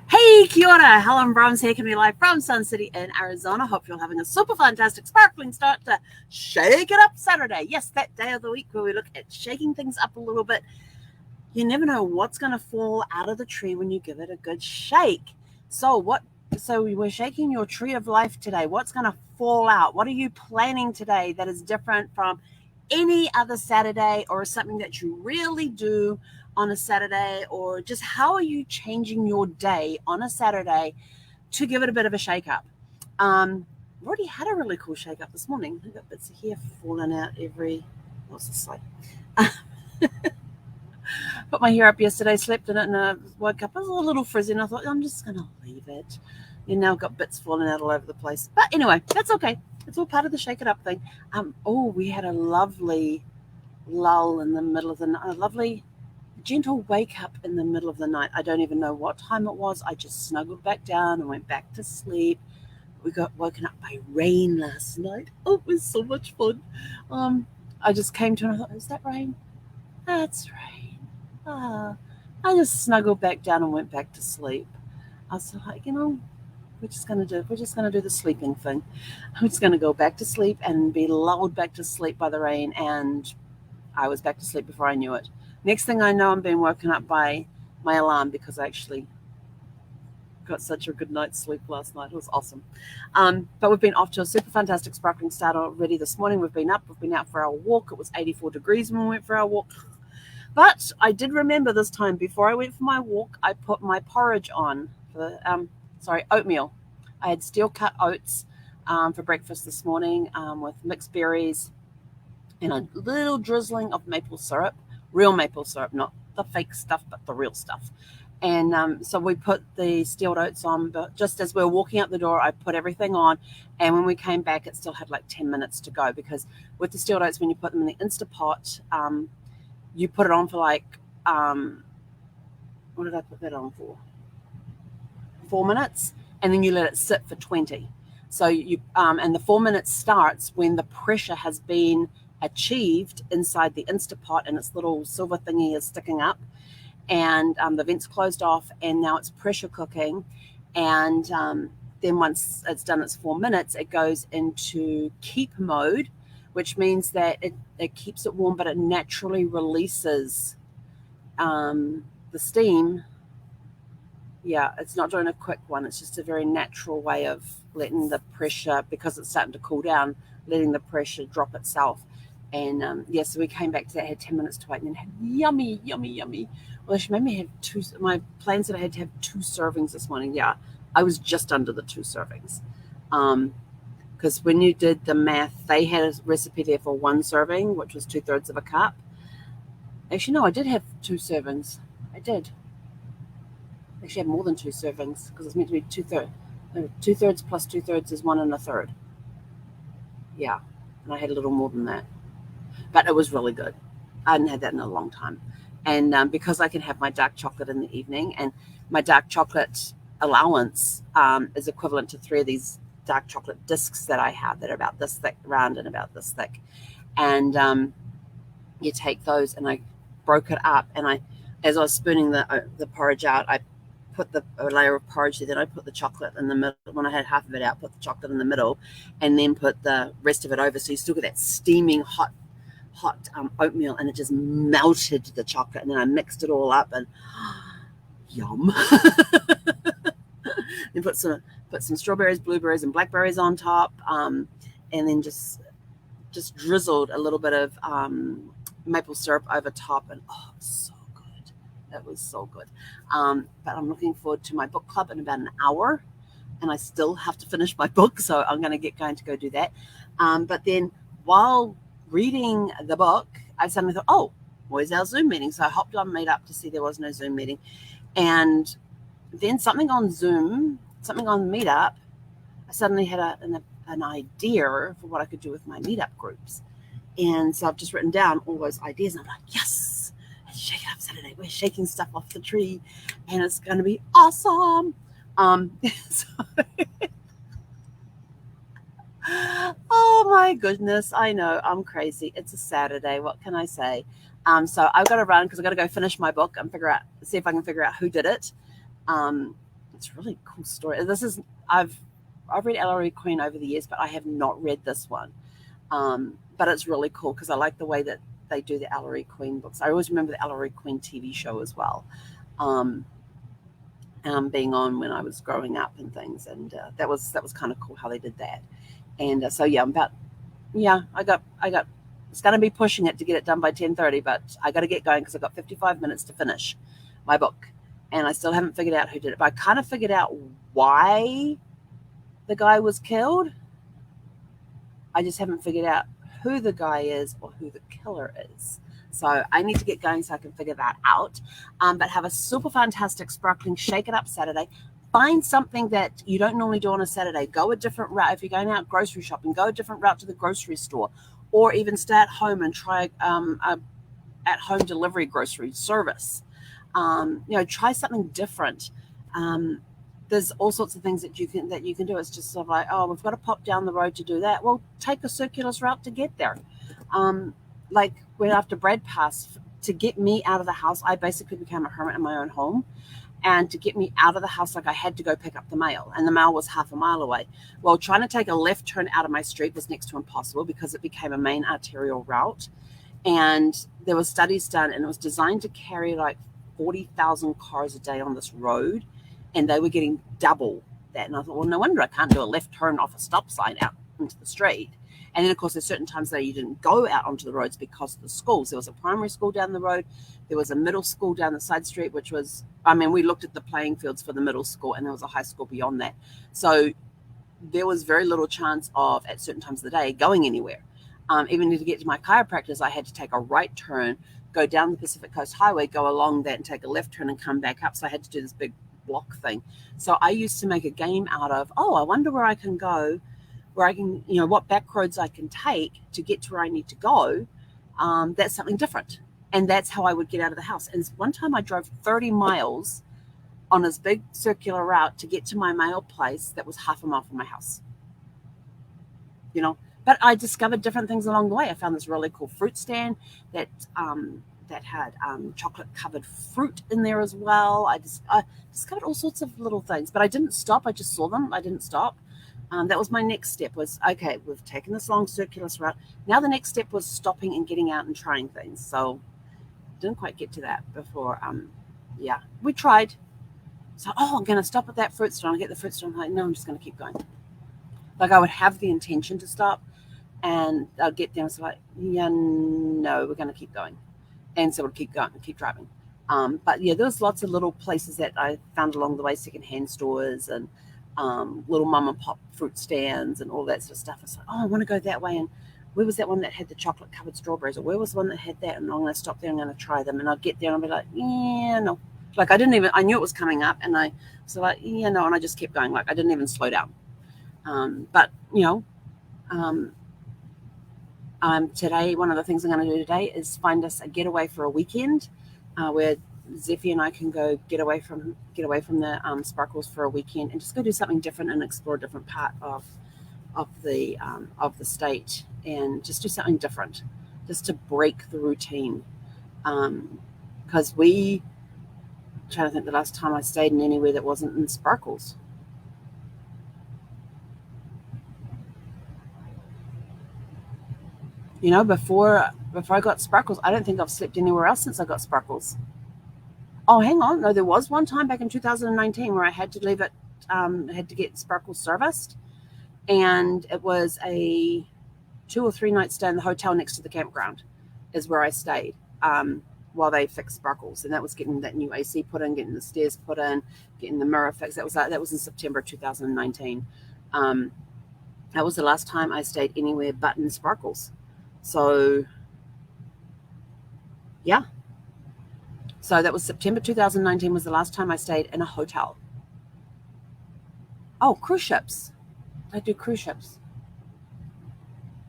Hey, kia ora. Helen Brahms here, coming live from Sun City in Arizona. Hope you're having a super fantastic, sparkling start to Shake It Up Saturday. Yes, that day of the week where we look at shaking things up a little bit. You never know what's going to fall out of the tree when you give it a good shake. So we're shaking your tree of life today. What's going to fall out? What are you planning today that is different from any other Saturday, or something that you really do on a Saturday, or just how are you changing your day on a Saturday to give it a bit of a shake up? We already had a really cool shake up this morning. I got bits of hair falling out what's this like? Put my hair up yesterday, slept in it, and I woke up. It was a little frizzy, and I thought, I'm just going to leave it. You know, I've got bits falling out all over the place. But anyway, that's okay. It's all part of the shake it up thing. We had a lovely lull in the middle of the night, a lovely gentle wake up in the middle of the night. I don't even know what time it was. I just snuggled back down and went back to sleep. We got woken up by rain last night. Oh, it was so much fun. I just came to and I thought, is that rain? That's rain. I just snuggled back down and went back to sleep. I was like, we're just gonna do the sleeping thing. I'm just gonna go back to sleep and be lulled back to sleep by the rain, and I was back to sleep before I knew it. Next thing I know, I'm being woken up by my alarm because I actually got such a good night's sleep last night. It was awesome. But we've been off to a super fantastic sparkling start already this morning. We've been out for our walk. It was 84 degrees when we went for our walk. But I did remember this time, before I went for my walk, I put my porridge on for oatmeal. I had steel cut oats for breakfast this morning with mixed berries and a little drizzling of maple syrup, real maple syrup, not the fake stuff, but the real stuff. And so we put the steel oats on, but just as we were walking out the door, I put everything on. And when we came back, it still had like 10 minutes to go, because with the steel oats, when you put them in the Instapot, you put it on for like, what did I put that on for? 4 minutes, and then you let it sit for 20. So and the 4 minutes starts when the pressure has been achieved inside the Instapot, and its little silver thingy is sticking up, and the vent's closed off, and now it's pressure cooking. And then once it's done its 4 minutes, it goes into keep mode, which means that it keeps it warm, but it naturally releases the steam. Yeah, it's not doing a quick one. It's just a very natural way of letting the pressure, because it's starting to cool down, letting the pressure drop itself. And so we came back to that, had 10 minutes to wait, and then had yummy, yummy, yummy. Well, she made me have two. My plan said I had to have 2 servings this morning. Yeah, I was just under the 2 servings. Because when you did the math, they had a recipe there for 1 serving, which was 2/3 of a cup. Actually, no, I did have 2 servings. I did. Actually, have more than 2 servings, because it's meant to be 2/3. 2/3 plus 2/3 is 1 1/3. Yeah, and I had a little more than that, but it was really good. I hadn't had that in a long time, and because I can have my dark chocolate in the evening, and my dark chocolate allowance is equivalent to 3 of these dark chocolate discs that I have that are about this thick, round, and about this thick, and you take those, and I broke it up, and as I was spooning the porridge out, I put a layer of porridge there, then I put the chocolate in the middle. When I had half of it out, put the chocolate in the middle, and then put the rest of it over, so you still get that steaming hot oatmeal, and it just melted the chocolate, and then I mixed it all up, and yum. Then put some strawberries, blueberries, and blackberries on top, and then just drizzled a little bit of maple syrup over top, and so good. That was so good. But I'm looking forward to my book club in about an hour, and I still have to finish my book, so I'm going to get going to go do that. But then while reading the book, I suddenly thought, where's our Zoom meeting? So I hopped on Meetup to see there was no Zoom meeting, and then something on Meetup, I suddenly had an idea for what I could do with my Meetup groups. And so I've just written down all those ideas, and I'm like, yes, it's Shake It Up Saturday. We're shaking stuff off the tree, and it's going to be awesome. Oh my goodness, I know, I'm crazy. It's a Saturday. What can I say? So I've got to run because I've got to go finish my book and see if I can figure out who did it. It's a really cool story. I've read Ellery Queen over the years, but I have not read this one. But it's really cool because I like the way that they do the Ellery Queen books. I always remember the Ellery Queen TV show as well, being on when I was growing up and things, and that was kind of cool how they did that. And so yeah, I got. It's going to be pushing it to get it done by 10:30, but I got to get going because I've got 55 minutes to finish my book, and I still haven't figured out who did it. But I kind of figured out why the guy was killed. I just haven't figured out who the guy is or who the killer is. So I need to get going so I can figure that out. But have a super fantastic, sparkling, shake it up Saturday. Find something that you don't normally do on a Saturday. Go a different route. If you're going out grocery shopping, go a different route to the grocery store, or even stay at home and try a at-home delivery grocery service. Try something different. There's all sorts of things that you can do. It's just sort of like, oh, we've got to pop down the road to do that. Well, take a circular route to get there. Like when after Brad passed, to get me out of the house, I basically became a hermit in my own home. And to get me out of the house, like I had to go pick up the mail, and the mail was half a mile away. Well, trying to take a left turn out of my street was next to impossible because it became a main arterial route. And there were studies done, and it was designed to carry like 40,000 cars a day on this road, and they were getting double that. And I thought, well, no wonder I can't do a left turn off a stop sign out into the street. And then, of course, there's certain times that you didn't go out onto the roads because of the schools. There was a primary school down the road. There was a middle school down the side street, which was, we looked at the playing fields for the middle school, and there was a high school beyond that. So there was very little chance of, at certain times of the day, going anywhere. Even to get to my chiropractor's, I had to take a right turn, go down the Pacific Coast Highway, go along that and take a left turn and come back up. So I had to do this big block thing. So I used to make a game out of, I wonder where I can go, what back roads I can take to get to where I need to go. That's something different. And that's how I would get out of the house. And one time I drove 30 miles on this big circular route to get to my mail place that was half a mile from my house. But I discovered different things along the way. I found this really cool fruit stand that had chocolate covered fruit in there as well. I discovered all sorts of little things, but I didn't stop. I just saw them. I didn't stop. That was my next step was, okay, we've taken this long circular route. Now the next step was stopping and getting out and trying things. So didn't quite get to that before. We tried. So, I'm going to stop at that fruit store and get the fruit store. I'm like, no, I'm just going to keep going. Like I would have the intention to stop, and I'll get there and it's like, yeah, no, we're going to keep going. And so we'll keep going and keep driving. But yeah, there was lots of little places that I found along the way, secondhand stores and little mom and pop fruit stands and all that sort of stuff. I was like, I want to go that way. And where was that one that had the chocolate covered strawberries? Or where was the one that had that? And I'm going to stop there. I'm going to try them. And I'll get there and I'll be like, yeah, no. Like I knew it was coming up, and I was like, yeah, no. And I just kept going. Like I didn't even slow down. Today, one of the things I'm going to do today is find us a getaway for a weekend, where Zeffie and I can go get away from the sparkles for a weekend and just go do something different and explore a different part of the state and just do something different, just to break the routine. Because I'm trying to think the last time I stayed in anywhere that wasn't in sparkles. Before I got sparkles, I don't think I've slept anywhere else since I got sparkles. Oh, hang on. No, there was one time back in 2019 where I had to leave it, had to get sparkles serviced. And it was a 2 or 3 night stay in the hotel next to the campground is where I stayed while they fixed sparkles. And that was getting that new AC put in, getting the stairs put in, getting the mirror fixed. That was in September 2019. That was the last time I stayed anywhere but in sparkles. So, yeah. So that was September 2019 was the last time I stayed in a hotel. Oh, cruise ships. I do cruise ships.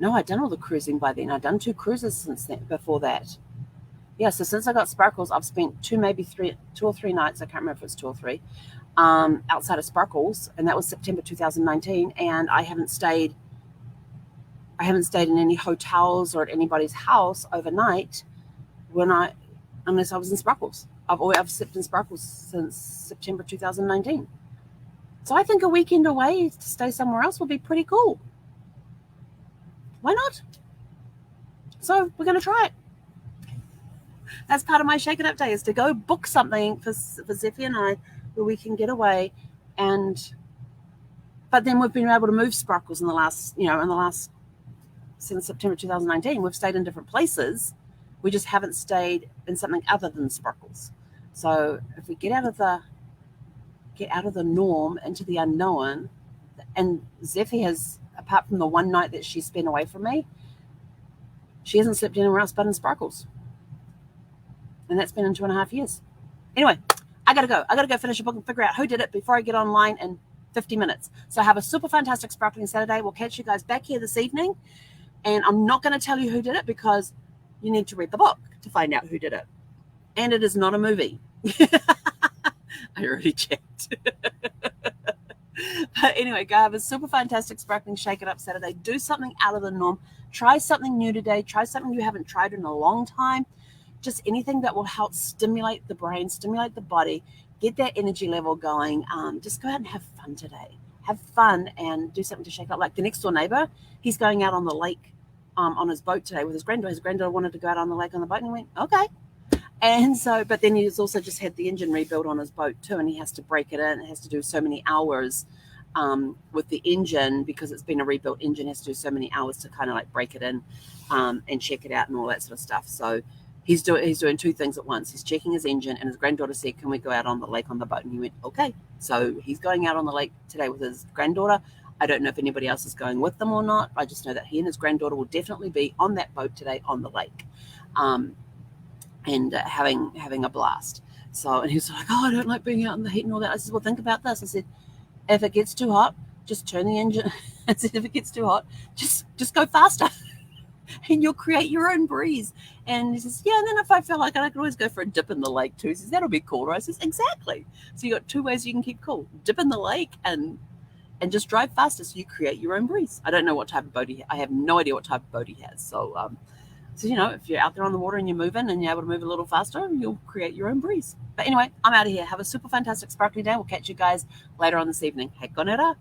No, I'd done all the cruising by then. I'd done 2 cruises since then, before that. Yeah, so since I got sparkles, I've spent 2 or 3 nights, I can't remember if it was 2 or 3, outside of sparkles, and that was September 2019, and I haven't stayed in any hotels or at anybody's house overnight unless I was in sparkles. I've slept in sparkles since September 2019. So I think a weekend away to stay somewhere else would be pretty cool. Why not? So we're going to try it. That's part of my Shake It Up Day, is to go book something for Zeffie and I where we can get away. But then we've been able to move sparkles in the last since September 2019. We've stayed in different places. We just haven't stayed in something other than sparkles. So if we get out of the norm into the unknown, and Zeffie has, apart from the one night that she spent away from me, she hasn't slept anywhere else but in sparkles. And that's been in 2.5 years. Anyway, I gotta go. I gotta go finish a book and figure out who did it before I get online in 50 minutes. So have a super fantastic sparkling Saturday. We'll catch you guys back here this evening. And I'm not going to tell you who did it because you need to read the book to find out who did it. And it is not a movie. I already checked. But anyway, go have a super fantastic sparkling Shake It Up Saturday. Do something out of the norm. Try something new today. Try something you haven't tried in a long time. Just anything that will help stimulate the brain, stimulate the body, get that energy level going. Just go out and have fun today. Have fun and do something to shake up. Like the next door neighbor, he's going out on the lake on his boat today with his granddaughter. His granddaughter wanted to go out on the lake on the boat, and he went, okay. And so, but then he's also just had the engine rebuilt on his boat too, and he has to break it in. It has to do so many hours with the engine, because it's been a rebuilt engine. It has to do so many hours to kind of like break it in and check it out and all that sort of stuff. So he's doing two things at once. He's checking his engine, and his granddaughter said, can we go out on the lake on the boat? And he went, okay. So he's going out on the lake today with his granddaughter. I don't know if anybody else is going with them or not. I just know that he and his granddaughter will definitely be on that boat today on the lake and having a blast. So, and he was like, oh, I don't like being out in the heat and all that. I said, well, think about this. I said, if it gets too hot, just turn the engine. I said, if it gets too hot, just go faster. And you'll create your own breeze. And he says, yeah, and then if I feel like it, I could always go for a dip in the lake too. He says, that'll be cooler. I says, exactly. So you got two ways you can keep cool. Dip in the lake and just drive faster, so you create your own breeze. I don't know what type of boat I have no idea what type of boat he has. So, so, if you're out there on the water and you're moving and you're able to move a little faster, you'll create your own breeze. But anyway, I'm out of here. Have a super fantastic sparkly day. We'll catch you guys later on this evening. Hei konera.